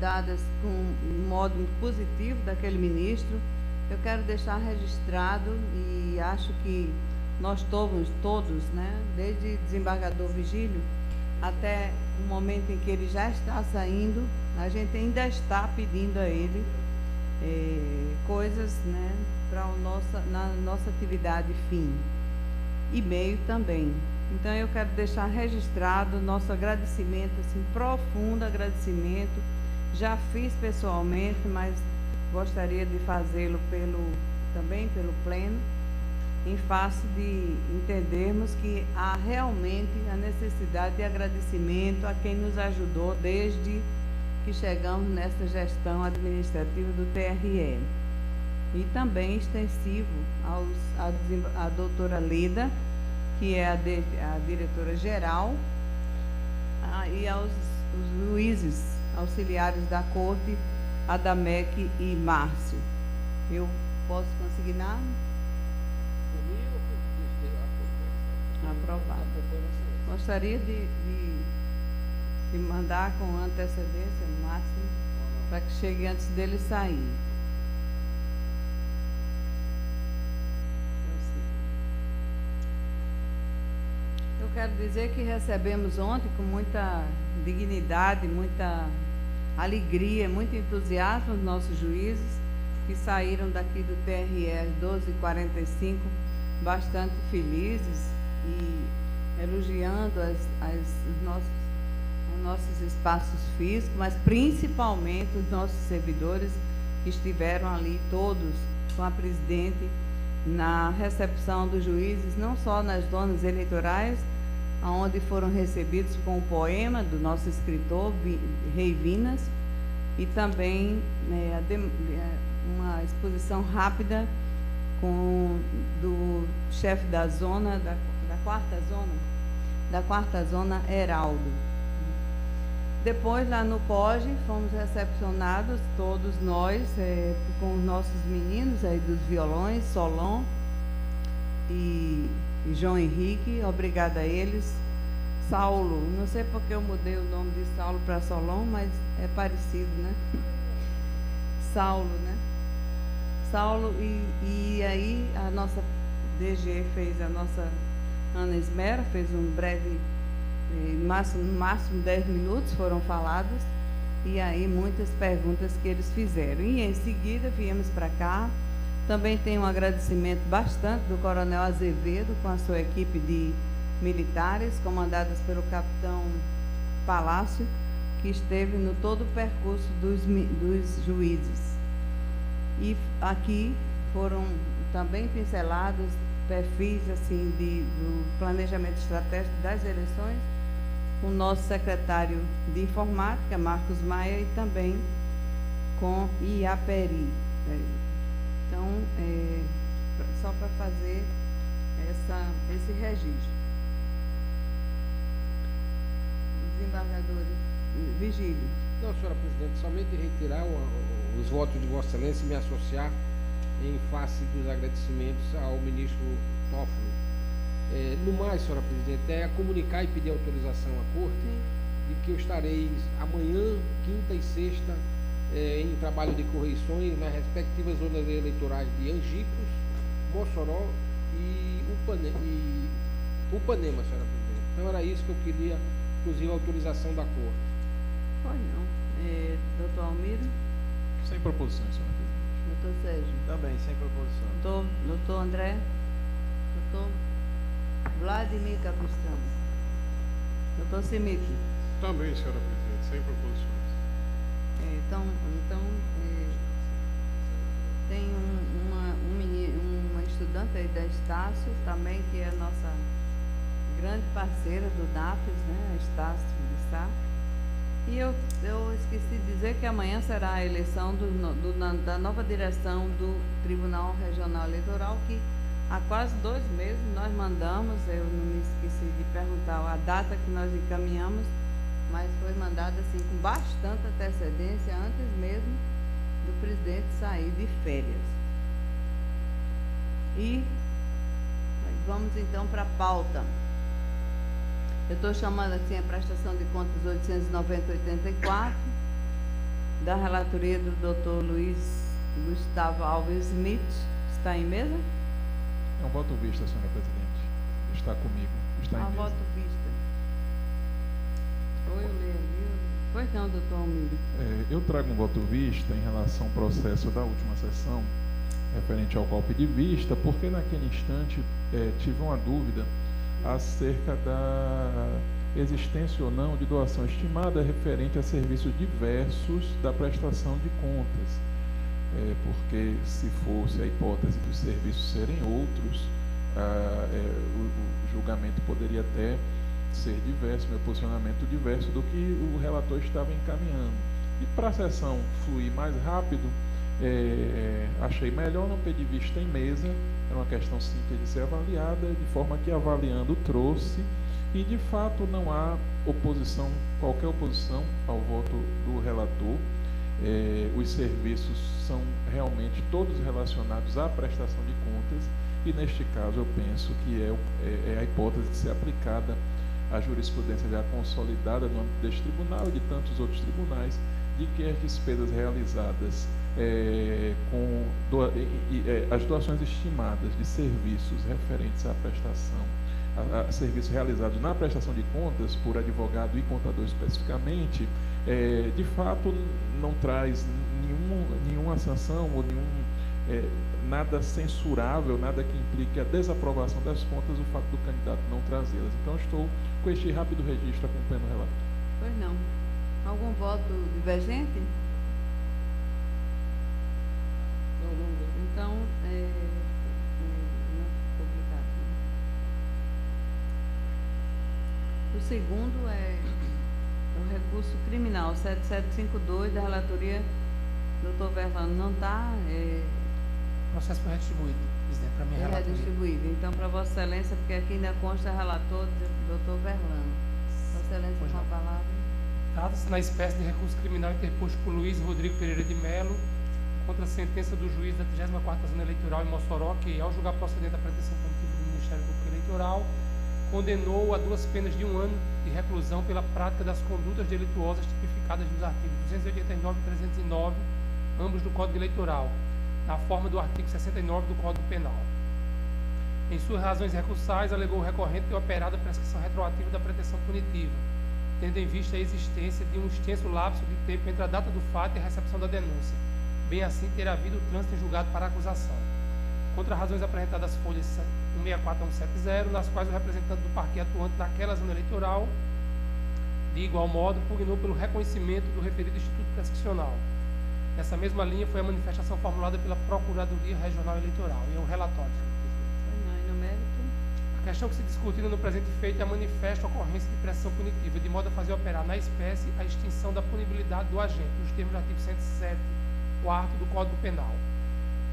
dadas com um modo positivo daquele ministro. Eu quero deixar registrado, e acho que nós todos, né, desde desembargador Vigílio até o momento em que ele já está saindo, a gente ainda está pedindo a ele coisas, né, na nossa atividade fim e meio também. Então eu quero deixar registrado nosso agradecimento, assim, profundo agradecimento. Já fiz pessoalmente, mas gostaria de fazê-lo também pelo Pleno, em face de entendermos que há realmente a necessidade de agradecimento a quem nos ajudou desde que chegamos nessa gestão administrativa do TRE. E também extensivo à doutora Leda, que é a diretora-geral, e aos juízes auxiliares da Corte, Adamec e Márcio. Eu posso consignar? Aprovado. Gostaria de mandar com antecedência máxima para que chegue antes dele sair. Eu quero dizer que recebemos ontem com muita dignidade, muita alegria, muito entusiasmo os nossos juízes que saíram daqui do TRE às 12h45 bastante felizes e elogiando os nossos espaços físicos, mas principalmente os nossos servidores que estiveram ali todos com a presidente na recepção dos juízes, não só nas zonas eleitorais, onde foram recebidos com o poema do nosso escritor, Rei Vinas, e também uma exposição rápida do chefe da zona, da quarta zona, Heraldo. Depois, lá no POGE, fomos recepcionados, todos nós, com os nossos meninos aí dos violões, Solon e João Henrique, obrigada a eles. Saulo, não sei porque eu mudei o nome de Saulo para Solon, mas é parecido, né? Saulo, né? Saulo, e aí a nossa DG fez, a nossa Ana Esmera fez um breve, no máximo 10 minutos foram falados, e aí muitas perguntas que eles fizeram. E em seguida viemos para cá. Também tem um agradecimento bastante do Coronel Azevedo com a sua equipe de militares, comandadas pelo capitão Palácio, que esteve no todo o percurso dos juízes. E aqui foram também pincelados perfis assim, do planejamento estratégico das eleições, com o nosso secretário de Informática, Marcos Maia, e também com IAPERI. Então, só para fazer esse registro. Desembargador Vigílio. Não, senhora presidente, somente reiterar os votos de Vossa Excelência e me associar em face dos agradecimentos ao ministro Toffoli. No mais, senhora presidente, comunicar e pedir autorização à Corte de que eu estarei amanhã, quinta e sexta, em trabalho de correições nas respectivas zonas eleitorais de Angicos, Mossoró e Upanema, senhora presidente. Então era isso que eu queria, inclusive a autorização da Corte. Pois não. Doutor Almiro? Sem proposições, senhora presidente. Doutor Sérgio? Também, sem proposição. Doutor André? Doutor Vladimir Capistrano? Doutor Simite? Também, senhora presidente, sem proposições. Tem uma estudante aí da Estácio também, que é a nossa grande parceira do DAPES, né? A Estácio de Sá. E eu esqueci de dizer que amanhã será a eleição da nova direção do Tribunal Regional Eleitoral, que há quase 2 meses nós mandamos, eu não me esqueci de perguntar a data que nós encaminhamos, mas foi mandada assim com bastante antecedência, antes mesmo do presidente sair de férias. E vamos então para a pauta. Eu estou chamando assim a prestação de contas 890-84, da relatoria do Dr. Luiz Gustavo Alves Smith. Está em mesa? É um voto vista, senhora presidente. Está comigo. Está em mesa. Voto vista. Ou eu leio ali. Pois não, doutor Almiro. Eu trago um voto vista em relação ao processo da última sessão, referente ao golpe de vista, porque naquele instante tive uma dúvida acerca da existência ou não de doação estimada referente a serviços diversos da prestação de contas. Porque se fosse a hipótese dos serviços serem outros, o julgamento poderia até ser diverso, meu posicionamento diverso do que o relator estava encaminhando. E para a sessão fluir mais rápido, achei melhor não pedir vista em mesa, era uma questão simples de ser avaliada, de forma que avaliando trouxe, e de fato não há oposição, qualquer oposição ao voto do relator. Os serviços são realmente todos relacionados à prestação de contas, e neste caso eu penso que é a hipótese de ser aplicada a jurisprudência já consolidada no âmbito deste tribunal e de tantos outros tribunais, de que as despesas realizadas as doações estimadas de serviços referentes à prestação, a serviços realizados na prestação de contas por advogado e contador especificamente, de fato não traz nenhuma sanção ou nada censurável, nada que implique a desaprovação das contas, o fato do candidato não trazê-las. Então estou com este rápido registro acompanhando o relator. Pois não. Algum voto divergente? Não. Então, não publicado. O segundo é o recurso criminal 7752 da relatoria do Dr. Verlano. Não está... O processo foi redistribuído, presidente, para minha relatoria. Redistribuído. Então, para Vossa Excelência, porque aqui ainda consta relator do Dr. Verlano. Vossa Excelência, com a palavra. Trata-se na espécie de recurso criminal interposto por Luiz Rodrigo Pereira de Melo contra a sentença do juiz da 34ª Zona Eleitoral em Mossoró, que, ao julgar procedente a pretensão punitiva do Ministério Público Eleitoral, condenou a 2 penas de 1 ano de reclusão pela prática das condutas delituosas tipificadas nos artigos 289 e 309, ambos do Código Eleitoral, na forma do artigo 69 do Código Penal. Em suas razões recursais, alegou o recorrente ter operado a prescrição retroativa da pretensão punitiva, tendo em vista a existência de um extenso lapso de tempo entre a data do fato e a recepção da denúncia, bem assim ter havido o trânsito em julgado para a acusação. Contra razões apresentadas as folhas 164 a 170, nas quais o representante do parquê atuante naquela zona eleitoral, de igual modo, pugnou pelo reconhecimento do referido Instituto Prescricional. Nessa mesma linha foi a manifestação formulada pela Procuradoria Regional Eleitoral. E é um relatório, senhor presidente. No mérito. A questão que se discutindo no presente feito é a manifesta ocorrência de pressão punitiva, de modo a fazer operar na espécie a extinção da punibilidade do agente, nos termos do artigo 107, 4º do Código Penal.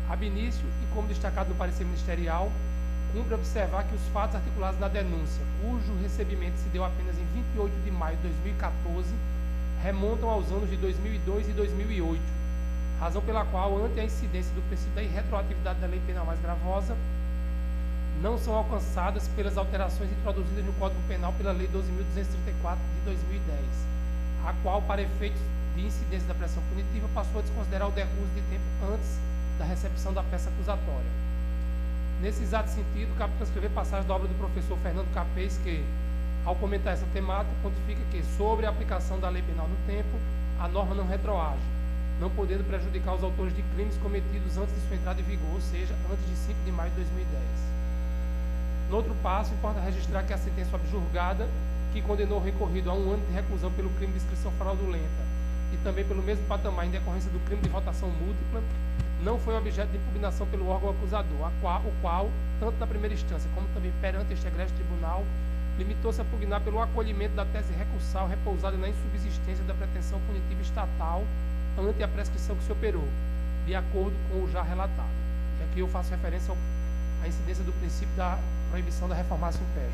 Ab início, e como destacado no parecer ministerial, cumpre observar que os fatos articulados na denúncia, cujo recebimento se deu apenas em 28 de maio de 2014, remontam aos anos de 2002 e 2008, razão pela qual, ante a incidência do princípio da irretroatividade da lei penal mais gravosa, não são alcançadas pelas alterações introduzidas no Código Penal pela Lei 12.234 de 2010, a qual, para efeitos de incidência da pressão punitiva, passou a desconsiderar o decurso de tempo antes da recepção da peça acusatória. Nesse exato sentido, cabe transcrever passagem da obra do professor Fernando Capês que, Ao comentar essa temática, pontifica que, sobre a aplicação da lei penal no tempo, a norma não retroage, não podendo prejudicar os autores de crimes cometidos antes de sua entrada em vigor, ou seja, antes de 5 de maio de 2010. No outro passo, importa registrar que a sentença objurgada, que condenou o recorrido a 1 ano de reclusão pelo crime de inscrição fraudulenta e também pelo mesmo patamar em decorrência do crime de votação múltipla, não foi objeto de impugnação pelo órgão acusador, o qual, tanto na primeira instância como também perante este egrégio tribunal, limitou-se a pugnar pelo acolhimento da tese recursal repousada na insubsistência da pretensão punitiva estatal ante a prescrição que se operou, de acordo com o já relatado. E aqui eu faço referência à incidência do princípio da proibição da reformácio imperos.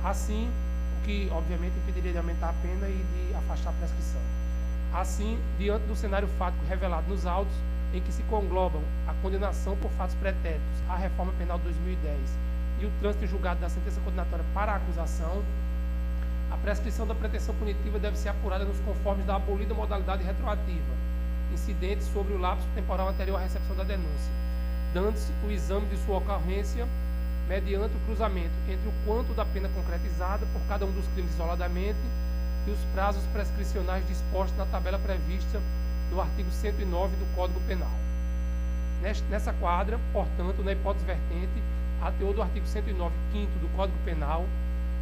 Assim, o que obviamente impediria de aumentar a pena e de afastar a prescrição. Assim, diante do cenário fático revelado nos autos, em que se conglobam a condenação por fatos pretéritos à reforma penal de 2010 e o trânsito em julgado da sentença condenatória para a acusação, a prescrição da pretensão punitiva deve ser apurada nos conformes da abolida modalidade retroativa, incidente sobre o lapso temporal anterior à recepção da denúncia, dando-se o exame de sua ocorrência mediante o cruzamento entre o quanto da pena concretizada por cada um dos crimes isoladamente e os prazos prescricionais dispostos na tabela prevista no artigo 109 do Código Penal. Nessa quadra, portanto, na hipótese vertente, a teor do artigo 109, 5º do Código Penal,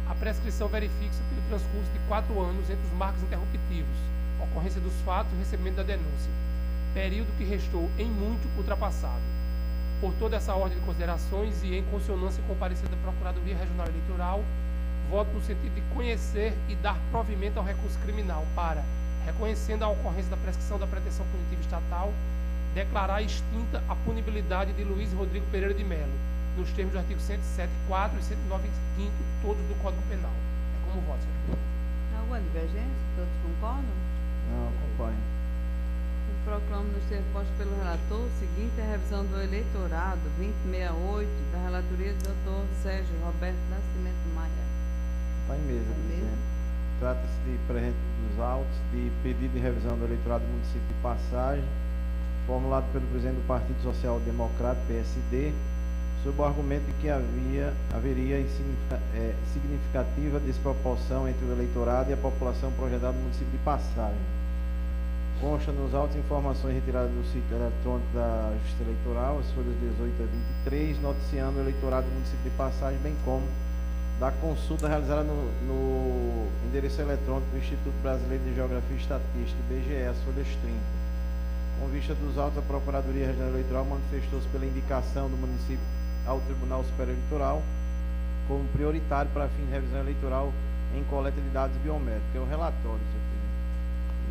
a prescrição verifica-se pelo transcurso de 4 anos entre os marcos interruptivos, ocorrência dos fatos e o recebimento da denúncia, período que restou em muito ultrapassado. Por toda essa ordem de considerações e em consonância com o parecer da Procuradoria Regional Eleitoral, voto no sentido de conhecer e dar provimento ao recurso criminal para, reconhecendo a ocorrência da prescrição da pretensão punitiva estatal, declarar extinta a punibilidade de Luiz Rodrigo Pereira de Melo, nos termos do artigo 107, 4 e 109, 5º, todos do Código Penal. É como voto, senhor presidente. Alguma divergência? Todos concordam? Não, acompanho. O proclamo nos ser posto pelo relator o seguinte: a revisão do eleitorado 2068 da relatoria do Dr. Sérgio Roberto Nascimento Maia. Está em mesa, presidente. Trata-se de presente dos autos, de pedido de revisão do eleitorado do município de Passagem, formulado pelo presidente do Partido Social Democrata, PSD, sob o argumento de que haveria significativa desproporção entre o eleitorado e a população projetada no município de Passagem. Consta nos autos informações retiradas do sítio eletrônico da Justiça Eleitoral, as folhas 18 a 23, noticiando o eleitorado do município de Passagem, bem como da consulta realizada no endereço eletrônico do Instituto Brasileiro de Geografia e Estatística, IBGE, as folhas 30. Com vista dos autos, a Procuradoria Regional Eleitoral manifestou-se pela indicação do município ao Tribunal Superior Eleitoral como prioritário para fim de revisão eleitoral em coleta de dados biométricos. É o relatório, senhor presidente.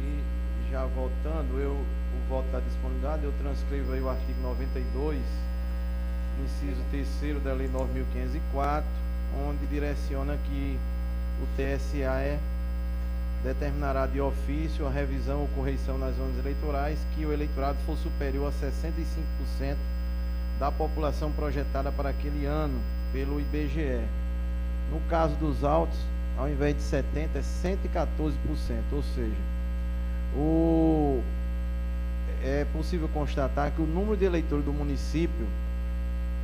E já voltando, o voto da disponibilidade, eu transcrevo aí o artigo 92, inciso 3º da Lei 9.504, onde direciona que o TSE determinará de ofício a revisão ou correção nas zonas eleitorais que o eleitorado for superior a 65% da população projetada para aquele ano pelo IBGE. No caso dos autos, ao invés de 70%, é 114%, ou seja, é possível constatar que o número de eleitores do município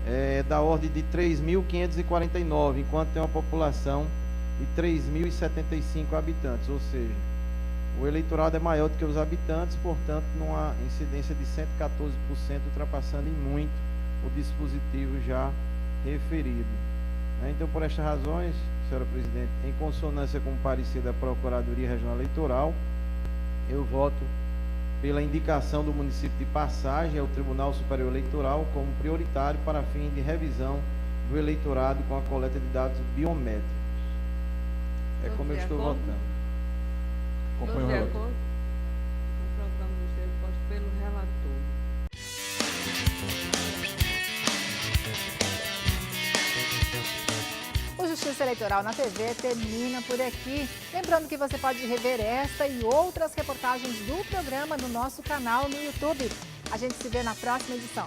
é da ordem de 3.549, enquanto tem uma população de 3.075 habitantes, ou seja, o eleitorado é maior do que os habitantes, portanto, numa incidência de 114%, ultrapassando em muito o dispositivo já referido. Então, por estas razões, senhora presidente, em consonância com o parecer da Procuradoria Regional Eleitoral, eu voto pela indicação do município de Passagem ao Tribunal Superior Eleitoral como prioritário para fim de revisão do eleitorado com a coleta de dados biométricos. É como eu estou votando. Acompanho o relator. O programa do ser posto pelo relator. O Justiça Eleitoral na TV termina por aqui. Lembrando que você pode rever esta e outras reportagens do programa no nosso canal no YouTube. A gente se vê na próxima edição.